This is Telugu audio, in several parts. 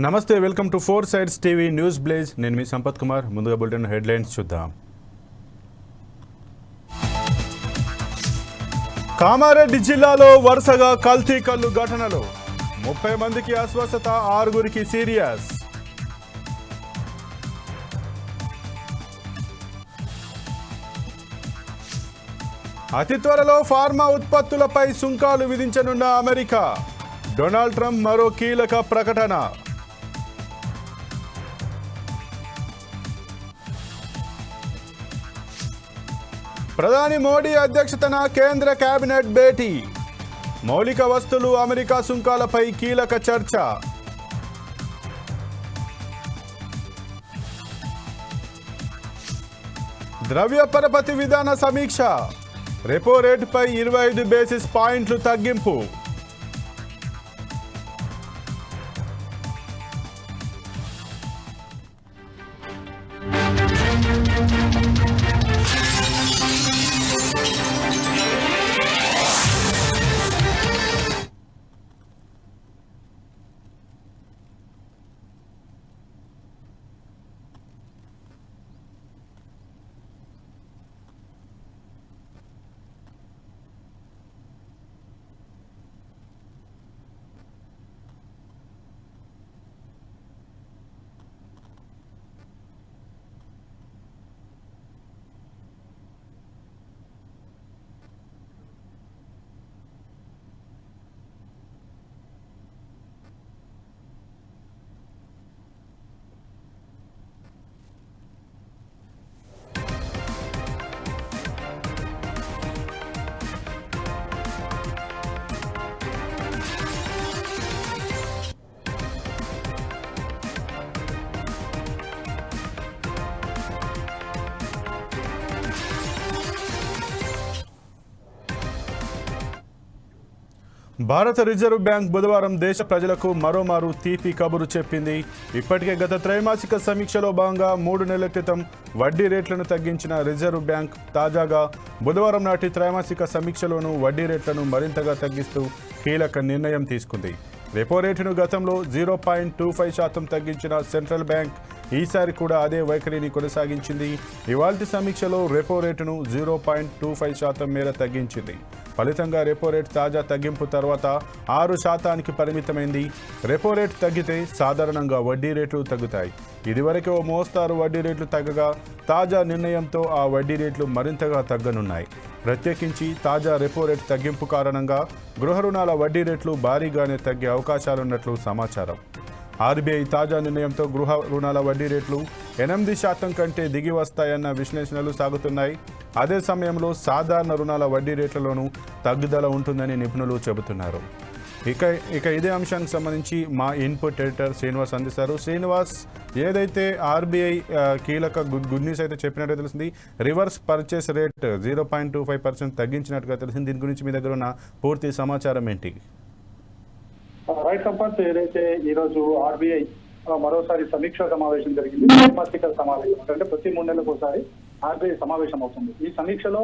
నమస్తే, welcome to four sides TV news blaze. నేను మీ సంపత్ కుమార్. ముందుగా బులెటిన్ హెడ్లైన్స్ చూద్దాం. కామారెడ్డి జిల్లాలో వరుసగా కల్తీ కల్లు ఘటనలు. 30 మందికి అస్వస్థత, 6గురికి సీరియస్. అతి త్వరలో ఫార్మా ఉత్పత్తులపై సుంకాలు విధించనున్న అమెరికా. డొనాల్డ్ ట్రంప్ మరో కీలక ప్రకటన. ప్రధాని మోడీ అధ్యక్షతన కేంద్ర కేబినెట్ భేటీ. మౌలిక వస్తువులు, అమెరికా సుంకాలపై కీలక చర్చ. ద్రవ్య పరపతి విధాన సమీక్ష. రెపో రేటుపై 25 బేసిస్ పాయింట్లు తగ్గింపు. భారత రిజర్వ్ బ్యాంక్ బుధవారం దేశ ప్రజలకు మరోమారు తీపి కబురు చెప్పింది. ఇప్పటికే గత త్రైమాసిక సమీక్షలో భాగంగా 3 నెలల క్రితం వడ్డీ రేట్లను తగ్గించిన రిజర్వ్ బ్యాంక్ తాజాగా బుధవారం నాటి త్రైమాసిక సమీక్షలోనూ వడ్డీ రేట్లను మరింతగా తగ్గిస్తూ కీలక నిర్ణయం తీసుకుంది. రెపో రేటును గతంలో 0.25% తగ్గించిన సెంట్రల్ బ్యాంక్ ఈసారి కూడా అదే వైఖరిని కొనసాగించింది. ఇవాల్టి సమీక్షలో రెపో రేటును 0.25% మేర తగ్గించింది. ఫలితంగా రెపో రేటు తాజా తగ్గింపు తర్వాత 6% పరిమితమైంది. రెపో రేటు తగ్గితే సాధారణంగా వడ్డీ రేట్లు తగ్గుతాయి. ఇదివరకే ఓ మోస్తారు వడ్డీ రేట్లు తగ్గగా తాజా నిర్ణయంతో ఆ వడ్డీ రేట్లు మరింతగా తగ్గనున్నాయి. ప్రత్యేకించి తాజా రెపో రేటు తగ్గింపు కారణంగా గృహ రుణాల వడ్డీ రేట్లు భారీగానే తగ్గే అవకాశాలున్నట్లు సమాచారం. ఆర్బీఐ తాజా నిర్ణయంతో గృహ రుణాల వడ్డీ రేట్లు 8% కంటే దిగి వస్తాయన్న విశ్లేషణలు సాగుతున్నాయి. అదే సమయంలో సాధారణ రుణాల వడ్డీ రేట్లలోనూ తగ్గుదల ఉంటుందని నిపుణులు చెబుతున్నారు. ఇక ఇదే అంశానికి సంబంధించి మా ఇన్పుట్ ఎడిటర్ శ్రీనివాస్ అందిస్తారు. శ్రీనివాస్, ఏదైతే ఆర్బీఐ కీలక గుడ్ న్యూస్ అయితే చెప్పినట్టు తెలిసింది, రివర్స్ పర్చేస్ రేట్ 0.25% తగ్గించినట్టుగా తెలిసింది. దీని గురించి మీ దగ్గర ఉన్న పూర్తి సమాచారం ఏంటి? రైట్ సంపత్, ఏదైతే ఈ రోజు ఆర్బీఐ మరోసారి సమీక్ష సమావేశం జరిగింది. త్రైమాసిక సమావేశం అంటే ప్రతి 3 నెలలకు ఒకసారి ఆర్బీఐ సమావేశం అవుతుంది. ఈ సమీక్షలో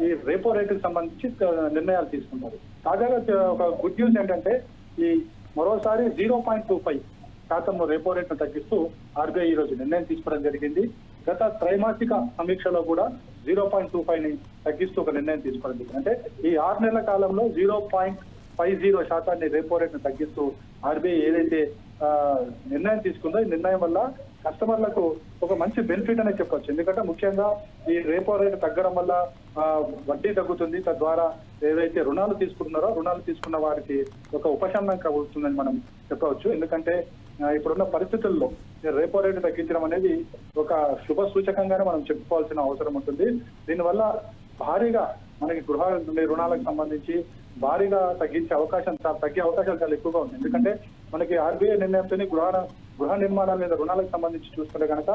ఈ రెపో రేటుకు సంబంధించి నిర్ణయాలు తీసుకుంటారు. తాజాగా ఒక గుడ్ న్యూస్ ఏంటంటే ఈ మరోసారి 0.25% రెపో రేట్ను తగ్గిస్తూ ఆర్బీఐ ఈ రోజు నిర్ణయం తీసుకోవడం జరిగింది. గత త్రైమాసిక సమీక్షలో కూడా 0.25ని తగ్గిస్తూ ఒక నిర్ణయం తీసుకోవడం జరిగింది. అంటే ఈ 6 నెలల కాలంలో 0.50% రెపో రేట్ను తగ్గిస్తూ ఆర్బీఐ ఏదైతే నిర్ణయం తీసుకుందో ఈ నిర్ణయం వల్ల కస్టమర్లకు ఒక మంచి బెనిఫిట్ అనే చెప్పొచ్చు. ఎందుకంటే ముఖ్యంగా ఈ రెపో రేటు తగ్గడం వల్ల వడ్డీ తగ్గుతుంది. తద్వారా ఏదైతే రుణాలు తీసుకున్న వారికి ఒక ఉపశమనం కలుగుతుందని మనం చెప్పవచ్చు. ఎందుకంటే ఇప్పుడున్న పరిస్థితుల్లో రెపో రేటు తగ్గించడం అనేది ఒక శుభ సూచకంగానే మనం చెప్పుకోవాల్సిన అవసరం ఉంటుంది. దీనివల్ల భారీగా మనకి గృహ రుణాలకు సంబంధించి భారీగా తగ్గే అవకాశాలు చాలా ఎక్కువగా ఉంది. ఎందుకంటే మనకి ఆర్బీఐ నిర్ణయంతో గృహ నిర్మాణాల మీద రుణాలకు సంబంధించి చూసుకుంటే కనుక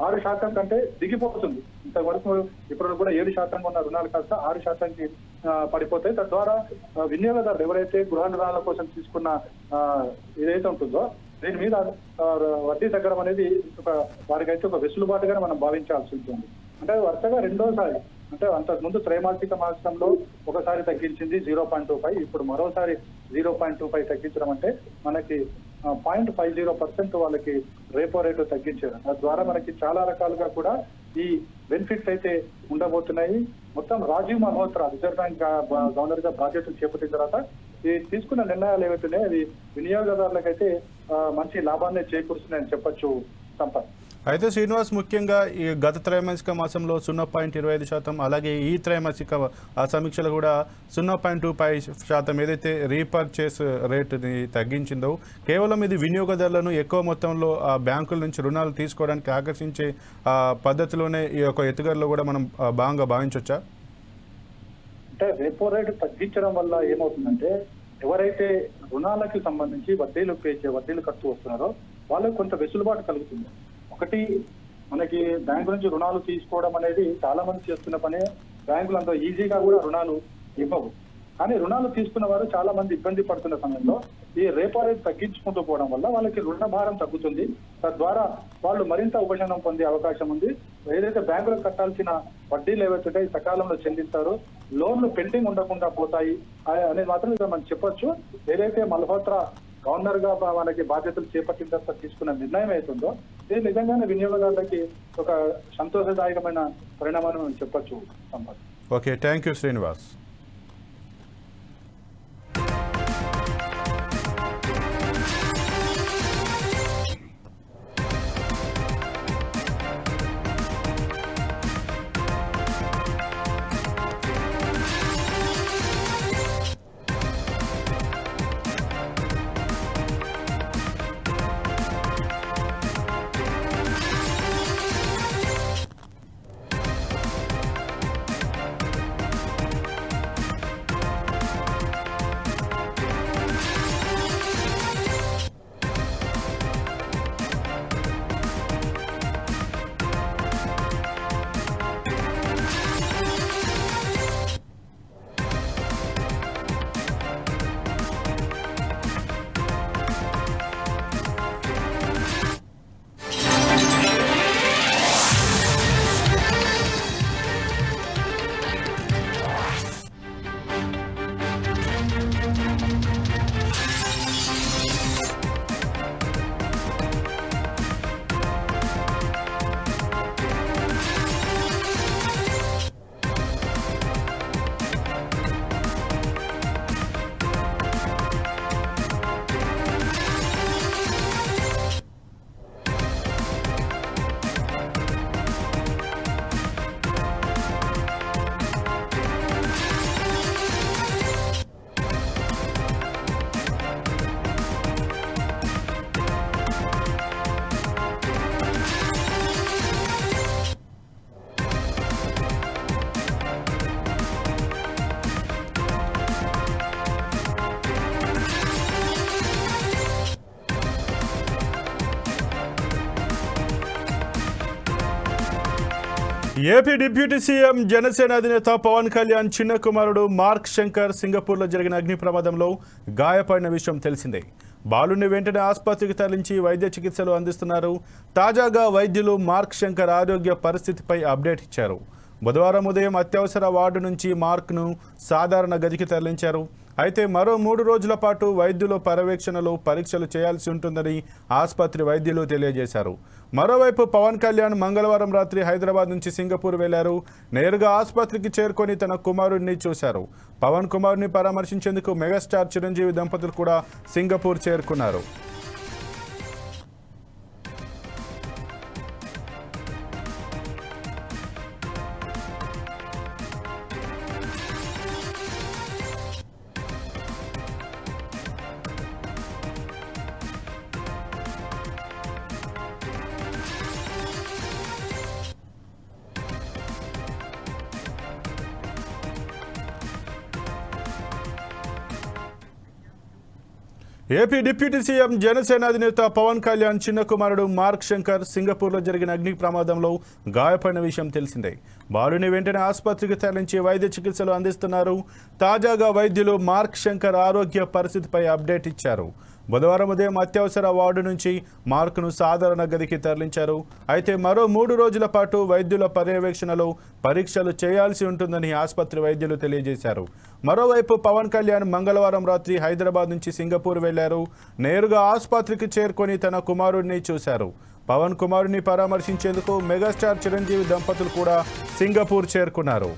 6% కంటే దిగిపోతుంది. ఇంతవరకు ఇప్పుడు కూడా 7% ఉన్న రుణాలు కాస్త 6%కి పడిపోతాయి. తద్వారా వినియోగదారులు ఎవరైతే గృహ రుణాల కోసం తీసుకున్న ఏదైతే ఉంటుందో దీని మీద వడ్డీ తగ్గడం అనేది వారికైతే ఒక వెసులుబాటుగానే మనం భావించాల్సి ఉంటుంది. అంటే వరుసగా రెండోసారి అంటే అంతకుముందు త్రైమాసిక మాసంలో ఒకసారి తగ్గించింది 0.25, ఇప్పుడు మరోసారి 0.25 తగ్గించడం అంటే మనకి 0.50% వాళ్ళకి రెపో రేటు తగ్గించారు. తద్వారా మనకి చాలా రకాలుగా కూడా ఈ బెనిఫిట్స్ అయితే ఉండబోతున్నాయి. మొత్తం Rajiv Malhotra Reserve Bank governor గా బాధ్యతలు చేపట్టిన తర్వాత ఈ తీసుకున్న నిర్ణయాలు ఏవైతున్నాయో అది వినియోగదారులకైతే మంచి లాభాన్ని చేకూరుస్తున్నాయని చెప్పొచ్చు సంపత్. అయితే శ్రీనివాస్, ముఖ్యంగా ఈ గత త్రైమాసిక మాసంలో 0.25%, అలాగే ఈ త్రైమాసిక సమీక్షలో కూడా 0.25% ఏదైతే రీపర్చేస్ రేటుని తగ్గించిందో కేవలం ఇది వినియోగదారులను ఎక్కువ మొత్తంలో బ్యాంకుల నుంచి రుణాలు తీసుకోవడానికి ఆకర్షించే పద్ధతిలోనే ఈ యొక్క ఎత్తుగడలో కూడా మనం భాగంగా భావించవచ్చా? అంటే రెపో రేటు తగ్గించడం వల్ల ఏమవుతుందంటే ఎవరైతే రుణాలకి సంబంధించి వడ్డీలు కడుతూ వస్తున్నారో వాళ్ళకి కొంత వెసులుబాటు కలుగుతుంది. ఒకటి, మనకి బ్యాంకు నుంచి రుణాలు తీసుకోవడం అనేది చాలా మంది చేస్తున్న పనే. బ్యాంకులు అంత ఈజీగా కూడా రుణాలు ఇవ్వవు. కానీ రుణాలు తీసుకున్న వారు చాలా మంది ఇబ్బంది పడుతున్న సమయంలో ఈ రెపో రేట్ తగ్గించుకుంటూ పోవడం వల్ల వాళ్ళకి రుణ భారం తగ్గుతుంది. తద్వారా వాళ్ళు మరింత ఉపశమనం పొందే అవకాశం ఉంది. ఏదైతే బ్యాంకులకు కట్టాల్సిన వడ్డీలు ఏవైతే సకాలంలో చెల్లిస్తారు, లోన్లు పెండింగ్ ఉండకుండా పోతాయి అనేది మాత్రం ఇక్కడ మనం చెప్పొచ్చు. ఏదైతే మల్హోత్రా గవర్నర్ గా మనకి బాధ్యతలు చేపట్టిన తర్వాత తీసుకున్న నిర్ణయం అవుతుందో ఇది నిజంగానే వినియోగదారులకి ఒక సంతోషదాయకమైన పరిణామాన్ని మనం చెప్పొచ్చు Sampath. Okay, thank you Srinivas. AP deputy CM Janasena అధినేత పవన్ కళ్యాణ్ చిన్న కుమారుడు మార్క్ శంకర్ సింగపూర్లో జరిగిన అగ్ని ప్రమాదంలో గాయపడిన విషయం తెలిసిందే. బాలుని వెంటనే ఆసుపత్రికి తరలించి వైద్య చికిత్సలు అందిస్తున్నారు. తాజాగా వైద్యులు మార్క్ శంకర్ ఆరోగ్య పరిస్థితిపై అప్డేట్ ఇచ్చారు. బుధవారం ఉదయం అత్యవసర వార్డు నుంచి మార్క్ను సాధారణ గదికి తరలించారు. అయితే మరో 3 రోజుల పాటు వైద్యుల పర్యవేక్షణలో పరీక్షలు చేయాల్సి ఉంటుందని ఆసుపత్రి వైద్యులు తెలియజేశారు. మరోవైపు పవన్ కళ్యాణ్ మంగళవారం రాత్రి హైదరాబాద్ నుంచి సింగపూర్ వెళ్లారు. నేరుగా ఆసుపత్రికి చేరుకొని తన కుమారుడిని చూశారు. పవన్ కుమారుడిని పరామర్శించేందుకు మెగాస్టార్ చిరంజీవి దంపతులు కూడా సింగపూర్ చేరుకున్నారు. ఏపీ డిప్యూటీ సీఎం జనసేన అధినేత పవన్ కళ్యాణ్ చిన్న కుమారుడు మార్క్ శంకర్ సింగపూర్లో జరిగిన అగ్ని ప్రమాదంలో గాయపడిన విషయం తెలిసిందే. బాలుని వెంటనే ఆసుపత్రికి తరలించి వైద్య చికిత్సలు అందిస్తున్నారు. తాజాగా వైద్యులు మార్క్ శంకర్ ఆరోగ్య పరిస్థితిపై అప్డేట్ ఇచ్చారు. బుధవారం ఉదయం అత్యవసర వార్డు నుంచి మార్క్ను సాధారణ గదికి తరలించారు. అయితే మరో 3 రోజుల పాటు వైద్యుల పర్యవేక్షణలో పరీక్షలు చేయాల్సి ఉంటుందని ఆసుపత్రి వైద్యులు తెలియజేశారు. మరోవైపు పవన్ కళ్యాణ్ మంగళవారం రాత్రి హైదరాబాద్ నుంచి సింగపూర్ వెళ్లారు. నేరుగా ఆసుపత్రికి చేరుకొని తన కుమారుడిని చూశారు. పవన్ కుమారుడిని పరామర్శించేందుకు మెగాస్టార్ చిరంజీవి దంపతులు కూడా సింగపూర్ చేరుకున్నారు.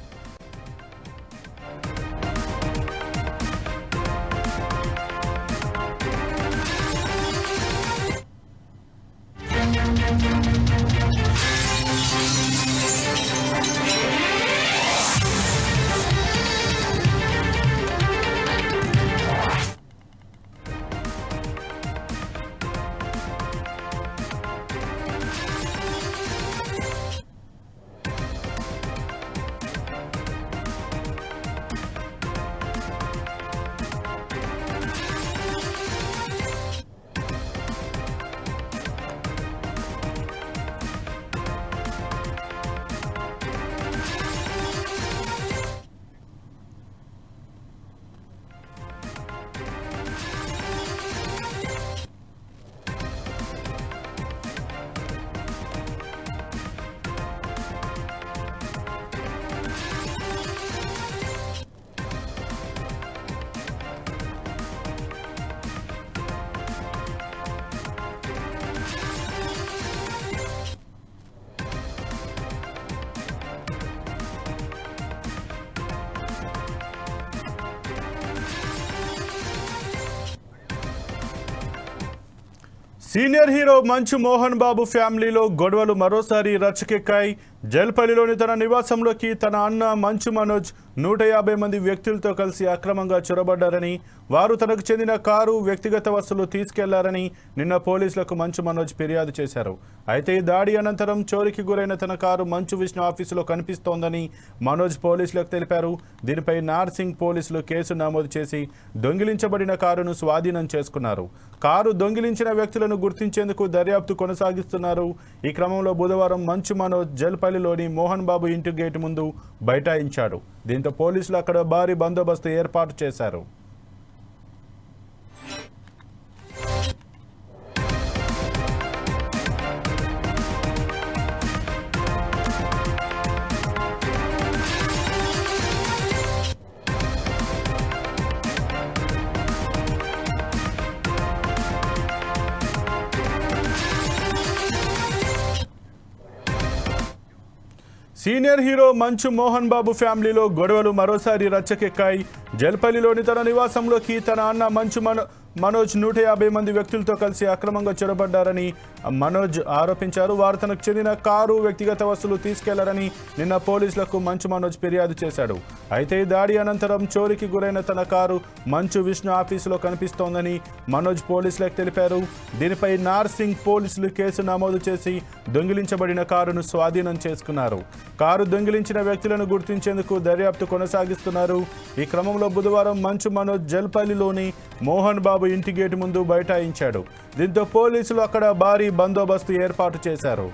సీనియర్ హీరో మంచు మోహన్ బాబు ఫ్యామిలీలో గొడవలు మరోసారి రచ్చకెక్కాయి. జల్పల్లిలోని తన నివాసంలోకి తన అన్న మంచు మనోజ్ 150 మంది వ్యక్తులతో కలిసి అక్రమంగా చొరబడ్డారని, వారు తనకు చెందిన కారు, వ్యక్తిగత వస్తువులు తీసుకెళ్లారని నిన్న పోలీసులకు మంచు మనోజ్ ఫిర్యాదు చేశారు. అయితే ఈ దాడి అనంతరం చోరీకి గురైన తన కారు మంచు విష్ణు ఆఫీసులో కనిపిస్తోందని మనోజ్ పోలీసులకు తెలిపారు. దీనిపై నార్సింగ్ పోలీసులు కేసు నమోదు చేసి దొంగిలించబడిన కారును స్వాధీనం చేసుకున్నారు. కారు దొంగిలించిన వ్యక్తులను గుర్తించేందుకు దర్యాప్తు కొనసాగిస్తున్నారు. ఈ క్రమంలో బుధవారం మంచు మనోజ్ జల్పల్లిలోని మోహన్ బాబు ఇంటి గేటు ముందు బైఠాయించాడు. దీంతో పోలీసులు అక్కడ భారీ బందోబస్తు ఏర్పాటు చేశారు. సీనియర్ హీరో మంచు మోహన్ బాబు ఫ్యామిలీలో గొడవలు మరోసారి రచ్చకెక్కాయి. జల్పల్లిలోని తన నివాసంలోకి తన అన్న మంచు మనోజ్ 150 మంది వ్యక్తులతో కలిసి అక్రమంగా చొరబడ్డారని మనోజ్ ఆరోపించారు. వారు తనకు చెందిన కారు, వ్యక్తిగత వస్తువులు తీసుకెళ్లారని నిన్న పోలీసులకు మంచు మనోజ్ ఫిర్యాదు చేశాడు. అయితే ఈ దాడి అనంతరం చోరీకి గురైన తన కారు మంచు విష్ణు ఆఫీసులో కనిపిస్తోందని మనోజ్ పోలీసులకు తెలిపారు. దీనిపై నార్సింగ్ పోలీసులు కేసు నమోదు చేసి దొంగిలించబడిన కారును స్వాధీనం చేసుకున్నారు. కారు దొంగిలించిన వ్యక్తులను గుర్తించేందుకు దర్యాప్తు కొనసాగిస్తున్నారు. ఈ క్రమంలో బుధవారం మంచు మనోజ్ జల్పల్లిలోని మోహన్ బాబు ఇంటి గేటు ముందు బైఠాయించాడు. దీంతో పోలీసులు అక్కడ భారీ బందోబస్తు ఏర్పాటు చేశారు.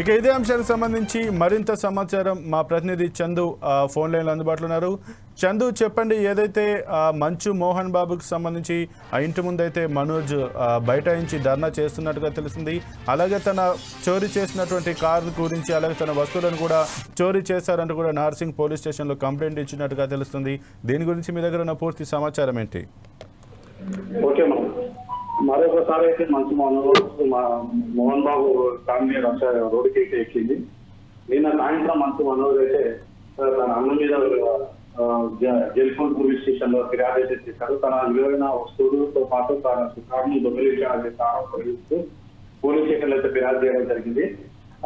ఇక ఇదే అంశానికి సంబంధించి మరింత సమాచారం మా ప్రతినిధి చందు ఫోన్ లైన్లో అందుబాటులో ఉన్నారు. చందు, చెప్పండి, ఏదైతే మంచు మోహన్ బాబుకి సంబంధించి ఆ ఇంటి ముందైతే మనోజ్ బైఠాయించి ధర్నా చేస్తున్నట్టుగా తెలిసింది. అలాగే తన చోరీ చేసినటువంటి కారు గురించి, అలాగే తన వస్తువులను కూడా చోరీ చేశారంటూ కూడా నార్సింగ్ పోలీస్ స్టేషన్లో కంప్లైంట్ ఇచ్చినట్టుగా తెలుస్తుంది. దీని గురించి మీ దగ్గర ఉన్న పూర్తి సమాచారం ఏంటి? ఓకే, మరొకసారి అయితే మంచు మోహన్ బాబు ఫ్యామిలీ రోడ్డుకి ఎక్కింది. నిన్న సాయంత్రం మంచు మనోజ్ అయితే తన అన్న మీద జల్పూర్ పోలీస్ స్టేషన్ లో ఫిర్యాదు అయితే చేశారు. తన విలువైన వస్తువులతో పాటు తన కారును దొంగిలించాలని ఆరోపిస్తూ పోలీస్ స్టేషన్ లో అయితే ఫిర్యాదు చేయడం జరిగింది.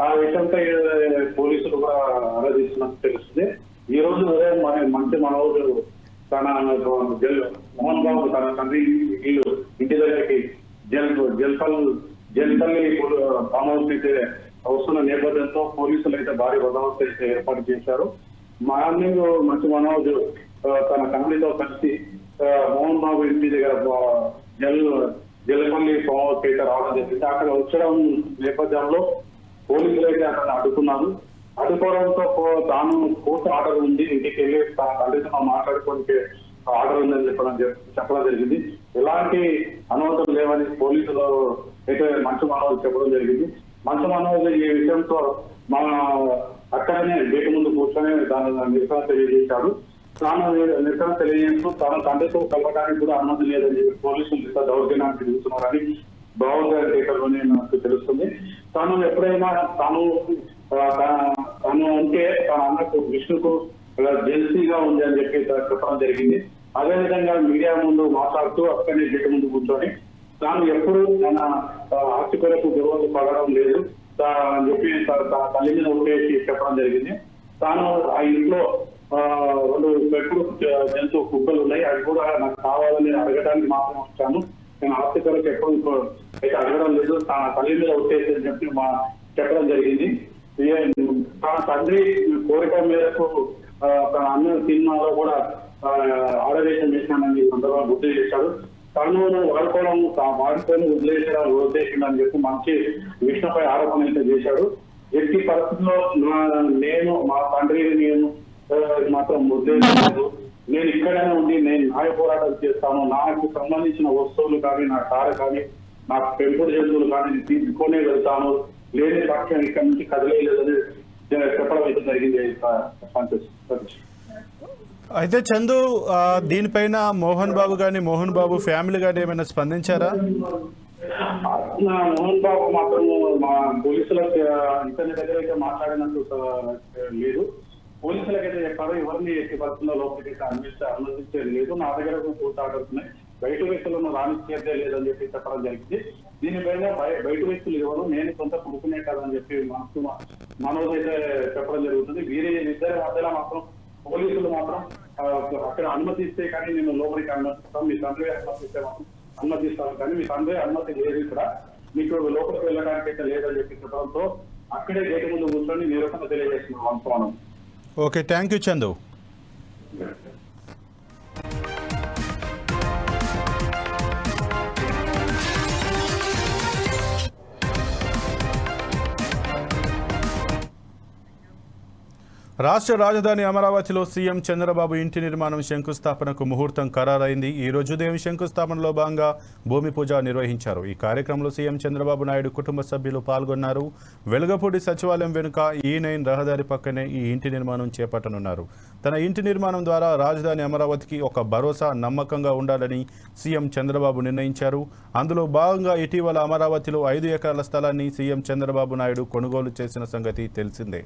ఆ విషయంపై పోలీసులు కూడా ఆరాధిస్తున్నట్టు తెలుస్తుంది. ఈ రోజు ఉదయం మంచు మనోజ్ తన మోహన్ బాబు తన తండ్రి ఇల్లు ఇంటి దగ్గరికి జల్పల్లి ఫామ్ హౌస్ అయితే వస్తున్న నేపథ్యంతో పోలీసులు అయితే భారీ బందోబస్తు అయితే ఏర్పాటు చేశారు. మార్నింగ్ మంచు మనోజ్ తన ఫ్యామిలీతో కలిసి మోహన్ బాబు ఇంటి దగ్గర జల్పల్లి ఫామ్ హౌస్ అయితే రావడం జరిగింది. అక్కడ వచ్చడం నేపథ్యంలో పోలీసులు అయితే అక్కడ అడ్డుకున్నారు. అడ్డుకోవడంతో తాను కోర్టు ఆర్డర్ ఉంది, ఇంటికి వెళ్ళి తన తండ్రితో మాట్లాడుకోవడానికి ఆర్డర్ ఉందని చెప్పడం జరిగింది. ఎలాంటి అనుమతులు లేవని పోలీసులు అయితే మంచు మనోజ్ చెప్పడం జరిగింది. మంచు మనోజ్ ఈ విషయంతో మన అక్కడనే గేటు ముందు కూర్చొని దాని నిరసన తెలియజేశాడు. తాను నిరసన తెలియజేస్తూ తన తండ్రితో కలవడానికి కూడా అనుమతి లేదని చెప్పి పోలీసులు ఇంత దౌర్జన్యానికి దిగుతున్నారని భావోద్వేగలోనే నాకు తెలుస్తుంది. తాను ఎప్పుడైనా తాను ఉంటే తన అన్నకు విష్ణుకు జెల్సీగా ఉంది అని చెప్పి చెప్పడం జరిగింది. అదేవిధంగా మీడియా ముందు మాట్లాడుతూ అక్కడనే గేటు ముందు కూర్చొని తాను ఎప్పుడు తన ఆస్తి కొరకు గొడవలు పడడం లేదు అని చెప్పి తన తల్లి మీద ఒట్టేసి చెప్పడం జరిగింది. తాను ఆ ఇంట్లో 2 పెట్టుడు జంతు కుక్కలు ఉన్నాయి, అవి కూడా నాకు కావాలని అడగడానికి మాత్రం వచ్చాను, నేను ఆస్తి కొరకు ఎప్పుడు అయితే అడగడం లేదు, తన తల్లి మీద ఒట్టేసి అని చెప్పి చెప్పడం జరిగింది. తన తండ్రి కోరిక మేరకు తన అన్న సినిమాలో కూడా ఆడవేశం చేశానని సందర్భంగా గుర్తు చేశాడు. తను వాడుకొని వదిలేసడం ఉద్దేశం చెప్పి మంచి విష్ణుపై ఆరోపణ అయితే చేశాడు. ఎట్టి పరిస్థితుల్లో నేను మా తండ్రి నేను మాత్రం ఉద్దేశించలేదు, నేను ఇక్కడనే ఉండి నేను న్యాయ పోరాటం చేస్తాను, నాకు సంబంధించిన వస్తువులు కానీ నా కారు కానీ నాకు పెంపుడు జంతువులు కానీ తీసుకొనే వెళ్తాను, లేని పక్షం ఇక్కడ నుంచి కదలేదని చెప్పడం అయితే జరిగింది. సంతోష్ అయితే చందు, దీనిపైన మోహన్ బాబు కానీ మోహన్ బాబు ఫ్యామిలీ కానీ ఏమైనా స్పందించారా? మోహన్ బాబు మాత్రం మా పోలీసులకు ఇతని దగ్గర అయితే మాట్లాడినట్టు లేదు. పోలీసులకైతే చెప్పారు, ఎవరిని ఎట్టి పరిస్థితుల్లో లోపలికి అనుమతించేది లేదు, నా దగ్గర పూర్తి ఆడుతున్నాయి, బయట వ్యక్తులను రానిచ్చేదే లేదని చెప్పి చెప్పడం జరిగింది. దీనిపైన బయట వ్యక్తులు ఎవరు, నేను కొంత కొడుకునే కదని చెప్పి మనోజ్ అయితే చెప్పడం జరుగుతుంది. వీరిద్దరి మధ్యలో మాత్రం పోలీసులు మాత్రం అక్కడ అనుమతిస్తే కానీ నేను లోపలికి అనుమతిస్తాను, మీ తండ్రి అనుమతిస్తే మాత్రం అనుమతిస్తాను, కానీ మీ తండ్రి అనుమతి లేదు, ఇక్కడ మీకు లోపలికి వెళ్ళడానికి అయితే లేదని చెప్పి చెప్పడంతో అక్కడే గేటు ముందు కూర్చొని నిరసన తెలియజేస్తున్నాం అనుకోవడం. Okay, thank you Chandu. రాష్ట్ర రాజధాని అమరావతిలో సీఎం చంద్రబాబు ఇంటి నిర్మాణం శంకుస్థాపనకు ముహూర్తం ఖరారైంది. ఈ రోజు ఉదయం శంకుస్థాపనలో భాగంగా భూమి పూజ నిర్వహించారు. ఈ కార్యక్రమంలో సీఎం చంద్రబాబు నాయుడు కుటుంబ సభ్యులు పాల్గొన్నారు. వెలగపూడి సచివాలయం వెనుక E9 రహదారి పక్కనే ఈ ఇంటి నిర్మాణం చేపట్టనున్నారు. తన ఇంటి నిర్మాణం ద్వారా రాజధాని అమరావతికి ఒక భరోసా, నమ్మకంగా ఉండాలని సీఎం చంద్రబాబు నిర్ణయించారు. అందులో భాగంగా ఇటీవల అమరావతిలో 5 ఎకరాల స్థలాన్ని సీఎం చంద్రబాబు నాయుడు కొనుగోలు చేసిన సంగతి తెలిసిందే.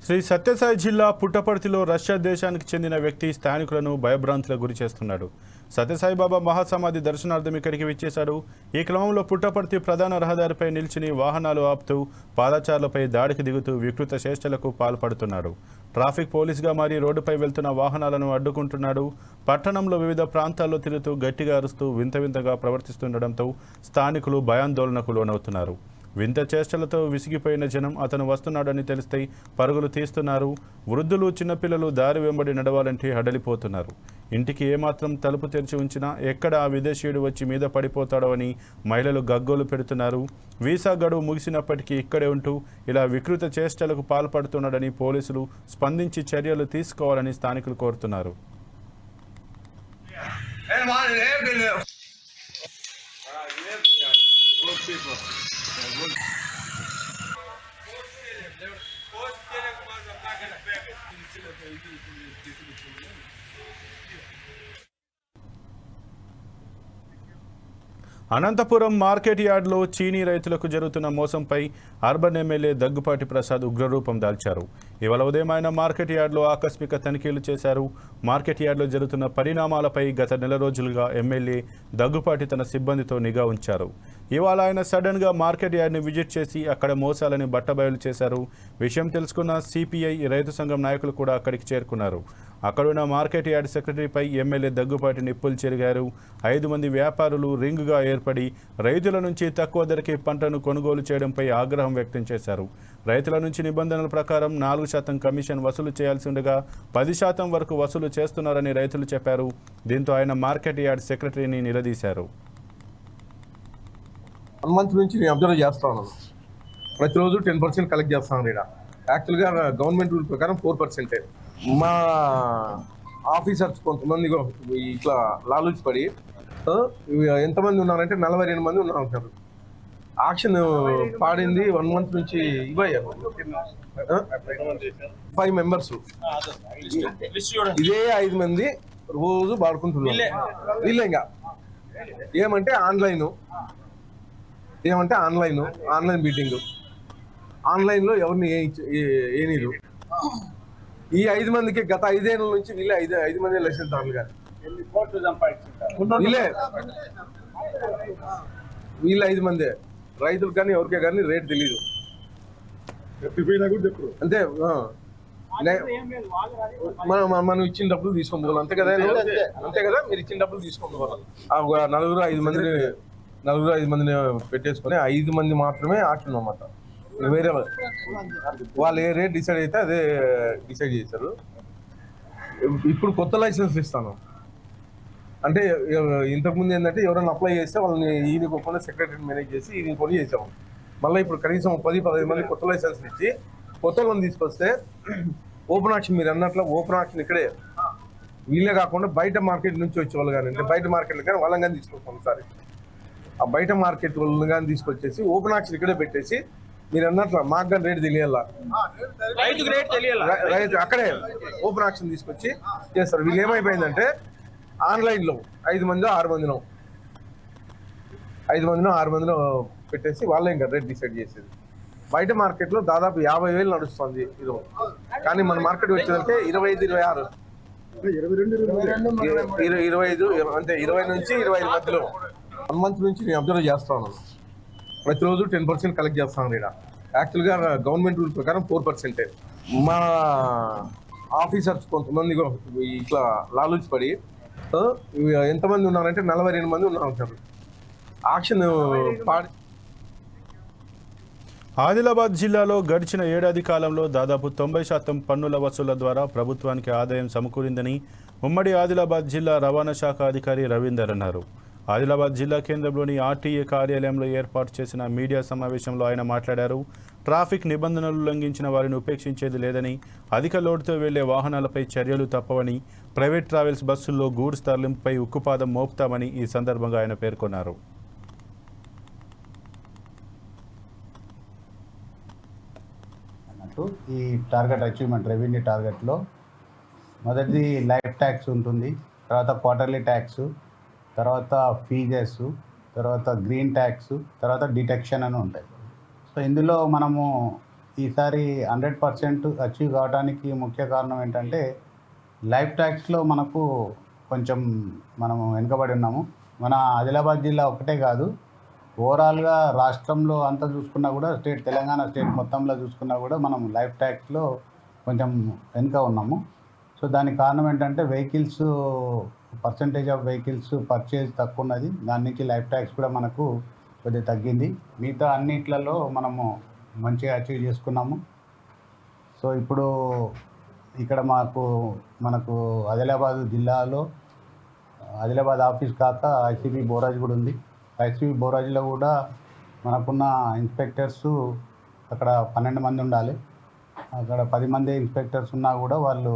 శ్రీ సత్యసాయి జిల్లా పుట్టపర్తిలో రష్యా దేశానికి చెందిన వ్యక్తి స్థానికులను భయభ్రాంతులకు గురి చేస్తున్నాడు. సత్యసాయి బాబా మహాసమాధి దర్శనార్థం ఇక్కడికి విచ్చేశాడు. ఈ క్రమంలో పుట్టపర్తి ప్రధాన రహదారిపై నిలిచిన వాహనాలు ఆపుతూ పాదచారులపై దాడికి దిగుతూ వికృత చేష్టలకు పాల్పడుతున్నాడు. ట్రాఫిక్ పోలీసుగా మారి రోడ్డుపై వెళ్తున్న వాహనాలను అడ్డుకుంటున్నాడు. పట్టణంలో వివిధ ప్రాంతాల్లో తిరుగుతూ గట్టిగా అరుస్తూ వింతగా ప్రవర్తిస్తుండటంతో స్థానికులు భయాందోళనకు లోనవుతున్నారు. వింత చేష్టలతో విసిగిపోయిన జనం అతను వస్తున్నాడని తెలిస్తే పరుగులు తీస్తున్నారు. వృద్ధులు, చిన్నపిల్లలు దారి వెంబడి నడవాలంటే హడలిపోతున్నారు. ఇంటికి ఏమాత్రం తలుపు తెరిచి ఉంచినా ఎక్కడ ఆ విదేశీయుడు వచ్చి మీద పడిపోతాడో అని మహిళలు గగ్గోలు పెడుతున్నారు. వీసా గడువు ముగిసినప్పటికీ ఇక్కడే ఉంటూ ఇలా వికృత చేష్టలకు పాల్పడుతున్నాడని పోలీసులు స్పందించి చర్యలు తీసుకోవాలని స్థానికులు కోరుతున్నారు. అనంతపురం మార్కెట్ యార్డ్లో చీనీ రైతులకు జరుగుతున్న మోసంపై అర్బన్ ఎమ్మెల్యే దగ్గుపాటి ప్రసాద్ ఉగ్రరూపం దాల్చారు. ఇవాళ ఉదయం ఆయన మార్కెట్ యార్డ్లో ఆకస్మిక తనిఖీలు చేశారు. మార్కెట్ యార్డ్లో జరుగుతున్న పరిణామాలపై గత నెల రోజులుగా ఎమ్మెల్యే దగ్గుపాటి తన సిబ్బందితో నిఘా ఉంచారు. ఇవాళ ఆయన సడన్గా మార్కెట్ యార్డ్ని విజిట్ చేసి అక్కడ మోసాలని బట్టబయలు చేశారు. విషయం తెలుసుకున్న సిపిఐ రైతు సంఘం నాయకులు కూడా అక్కడికి చేరుకున్నారు. అక్కడున్న మార్కెట్ యార్డ్ సెక్రటరీపై ఎమ్మెల్యే దగ్గుపాటి నిప్పులు చెరిగారు. 5 మంది వ్యాపారులు రింగుగా ఏర్పడి రైతుల నుంచి తక్కువ ధరకి పంటను కొనుగోలు చేయడంపై ఆగ్రహం వ్యక్తం చేశారు. రైతుల నుంచి నిబంధనల ప్రకారం 4% కమిషన్ వసూలు చేయాల్సి ఉండగా 10% వరకు వసూలు చేస్తున్నారని రైతులు చెప్పారు. దీంతో ఆయన మార్కెట్ యార్డ్ సెక్రటరీని నిలదీశారు. 1 మంత్ నుంచి నేను అబ్జర్వ్ చేస్తా ఉన్నాను. ప్రతిరోజు 10% కలెక్ట్ చేస్తాను. ఇక్కడ యాక్చువల్గా గవర్నమెంట్ రూల్ ప్రకారం 4%. మా ఆఫీసర్స్ కొంతమంది ఇట్లా లాలూచి పడి ఎంతమంది ఉన్నారంటే 42 మంది ఉన్నారు. ఆక్షన్ పాడింది 1 మంత్ నుంచి 5 మెంబర్స్. ఇదే 5 మంది రోజు పాడుకుంటున్నారు. వీళ్ళే ఇంకా ఏమంటే ఆన్లైన్ మీటింగ్, ఆన్లైన్లో ఎవరిని ఏనీరు. ఈ 5 మందికి గత 5 ఏళ్ళ నుంచి వీళ్ళే 5 మంది లైసెన్స్ కానీ వీళ్ళే 5 మందే. రైతులు కానీ ఎవరికే కానీ రేట్ తెలియదు అంతే. మనం ఇచ్చిన డబ్బులు తీసుకొని పోవాలి అంతే కదా. మీరు ఇచ్చిన డబ్బులు తీసుకొని పోవాలి. 4-5 మందిని పెట్టేసుకొని 5 మంది మాత్రమే ఆక్షన్ అన్నమాట. వేరే వాళ్ళు ఏ రేట్ డిసైడ్ అయితే అదే డిసైడ్ చేశారు. ఇప్పుడు కొత్త లైసెన్స్ ఇస్తాను అంటే ఇంతకుముందు ఏంటంటే ఎవరైనా అప్లై చేస్తే వాళ్ళని ఈయన ఒక్కనే సెక్రటరీని మేనేజ్ చేసి ఈయన కొని చేసాము. మళ్ళీ ఇప్పుడు కనీసం 10-15 మంది కొత్త లైసెన్స్ ఇచ్చి కొత్త వాళ్ళని తీసుకొస్తే ఓపెన్ ఆక్షన్, మీరు అన్నట్లు ఓపెన్ ఆక్షన్ ఇక్కడే వీళ్ళే కాకుండా బయట మార్కెట్ నుంచి వచ్చేవాళ్ళు కానీ అంటే బయట మార్కెట్లు కానీ వాళ్ళని కానీ తీసుకొస్తాం. ఒకసారి ఆ బయట మార్కెట్ వాళ్ళని కానీ తీసుకొచ్చేసి ఓపెన్ ఆక్షన్ ఇక్కడే పెట్టేసి మీరు అన్నట్లు మాకు కానీ రేటు తెలియాలా, రైతు అక్కడే ఓపెన్ ఆక్షన్ తీసుకొచ్చి చేస్తారు. వీళ్ళు ఏమైపోయిందంటే ఆన్లైన్లో 5 మందో 6 మందినో పెట్టేసి వాళ్ళే ఇంకా రేట్ డిసైడ్ చేసేది. బయట మార్కెట్లో దాదాపు 50,000 నడుస్తుంది ఇది. కానీ మన మార్కెట్ వచ్చేదంటే 25-26, 25 అంటే 20 నుంచి 25 మధ్యలో. 1 మంత్ నుంచి నేను అబ్జర్వ్ చేస్తా ఉన్నాను. ప్రతిరోజు 10% కలెక్ట్ చేస్తాను. ఇక్కడ యాక్చువల్గా గవర్నమెంట్ రూల్ ప్రకారం 4%. మా ఆఫీసర్స్ కొంతమంది ఇట్లా లాలూచి పడి ఎంతమంది ఉన్నారంటే 42 మంది ఉన్నారు. ఆక్షన్ పాడి ఆదిలాబాద్ జిల్లాలో గడిచిన ఏడాది కాలంలో దాదాపు 90% పన్నుల వసూళ్ల ద్వారా ప్రభుత్వానికి ఆదాయం సమకూరిందని ఉమ్మడి ఆదిలాబాద్ జిల్లా రవాణా శాఖ అధికారి రవీందర్ అన్నారు. ఆదిలాబాద్ జిల్లా కేంద్రంలోని ఆర్టీఏ కార్యాలయంలో ఏర్పాటు చేసిన మీడియా సమావేశంలో ఆయన మాట్లాడారు. ట్రాఫిక్ నిబంధనలు ఉల్లంఘించిన వారిని ఉపేక్షించేది లేదని, అధిక లోడుతో వెళ్లే వాహనాలపై చర్యలు తప్పవని, ప్రైవేట్ ట్రావెల్స్ బస్సుల్లో గూడ్స్ తరలింపుపై ఉక్కుపాదం మోపుతామని ఈ సందర్భంగా ఆయన పేర్కొన్నారు. ఈ టార్గెట్ అచీవ్మెంట్ రెవెన్యూ టార్గెట్లో మొదటిది లైఫ్ ట్యాక్స్ ఉంటుంది, తర్వాత క్వార్టర్లీ ట్యాక్స్, తర్వాత ఫీజెస్, తర్వాత గ్రీన్ ట్యాక్స్, తర్వాత డిటెక్షన్ అని ఉంటాయి. సో ఇందులో మనము ఈసారి 100% అచీవ్ కావడానికి ముఖ్య కారణం ఏంటంటే లైఫ్ ట్యాక్స్లో మనకు కొంచెం మనము వెనుకబడి ఉన్నాము. మన ఆదిలాబాద్ జిల్లా ఒకటే కాదు, ఓవరాల్గా రాష్ట్రంలో అంతా చూసుకున్నా కూడా తెలంగాణ స్టేట్ మొత్తంలో చూసుకున్నా కూడా మనం లైఫ్ ట్యాక్స్లో కొంచెం వెనుక ఉన్నాము. సో దానికి కారణం ఏంటంటే vehicles percentage of vehicles purchase తక్కువ ఉన్నది, దాని నుంచి లైఫ్ ట్యాక్స్ కూడా మనకు కొద్దిగా తగ్గింది. మిగతా అన్నిట్లలో మనము మంచిగా అచీవ్ చేసుకున్నాము. సో ఇప్పుడు ఇక్కడ మనకు ఆదిలాబాద్ జిల్లాలో ఆదిలాబాద్ ఆఫీస్ కాక ఐసీబీ బోరాజ్ కూడా ఉంది. ఐసీబీ బోరాజ్లో కూడా మనకున్న ఇన్స్పెక్టర్స్ అక్కడ 12 మంది ఉండాలి. అక్కడ 10 మంది ఇన్స్పెక్టర్స్ ఉన్నా కూడా వాళ్ళు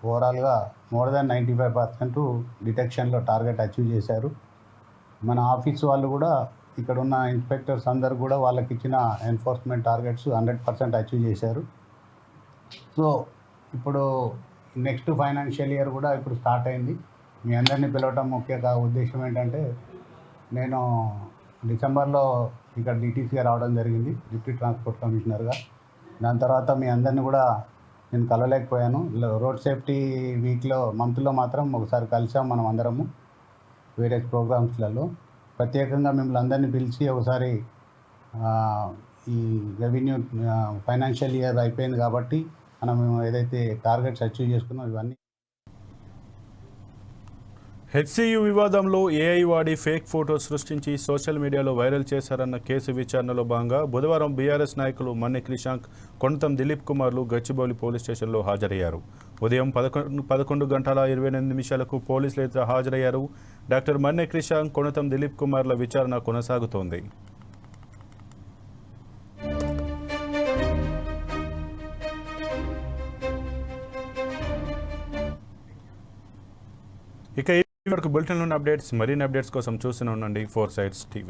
ఓవరాల్గా మోర్ దాన్ 95% డిటెక్షన్లో టార్గెట్ అచీవ్ చేశారు. మన ఆఫీస్ వాళ్ళు కూడా ఇక్కడ ఉన్న ఇన్స్పెక్టర్స్ అందరు కూడా వాళ్ళకి ఇచ్చిన ఎన్ఫోర్స్మెంట్ టార్గెట్స్ 100% అచీవ్ చేశారు. సో ఇప్పుడు నెక్స్ట్ ఫైనాన్షియల్ ఇయర్ కూడా ఇప్పుడు స్టార్ట్ అయింది. మీ అందరినీ పిలవటం ముఖ్య ఉద్దేశం ఏంటంటే, నేను డిసెంబర్లో ఇక్కడ డీటీసీగా రావడం జరిగింది, డిప్యూటీ ట్రాన్స్పోర్ట్ కమిషనర్గా. దాని తర్వాత మీ అందరినీ కూడా నేను కలవలేకపోయాను. రోడ్ సేఫ్టీ వీక్లో మంత్లో మాత్రం ఒకసారి కలిసాం మనం అందరము వేరియస్ ప్రోగ్రామ్స్లలో. ప్రత్యేకంగా మిమ్మల్ని అందరినీ పిలిచి ఒకసారి ఈ రెవెన్యూ ఫైనాన్షియల్ ఇయర్ అయిపోయింది కాబట్టి మనం ఏదైతే టార్గెట్స్ అచీవ్ చేసుకున్నాం ఇవన్నీ. హెచ్సియు వివాదంలో ఏఐ వాడి ఫేక్ ఫోటో సృష్టించి సోషల్ మీడియాలో వైరల్ చేశారన్న కేసు విచారణలో భాగంగా బుధవారం బీఆర్ఎస్ నాయకులు మన్నె క్రిషాంక్, కొణతం దిలీప్ కుమార్లు గచ్చిబౌలి పోలీస్ స్టేషన్లో హాజరయ్యారు. ఉదయం 11:28 పోలీసులు ఎదుట హాజరయ్యారు. డాక్టర్ మన్నె క్రిషాంక్, కొణతం దిలీప్ కుమార్ల విచారణ కొనసాగుతోంది. ఇక ఈ వరకు బులెటిన్లోని అప్డేట్స్, మరిన్ని అప్డేట్స్ కోసం చూస్తూనే ఉండండి 4 Sides TV.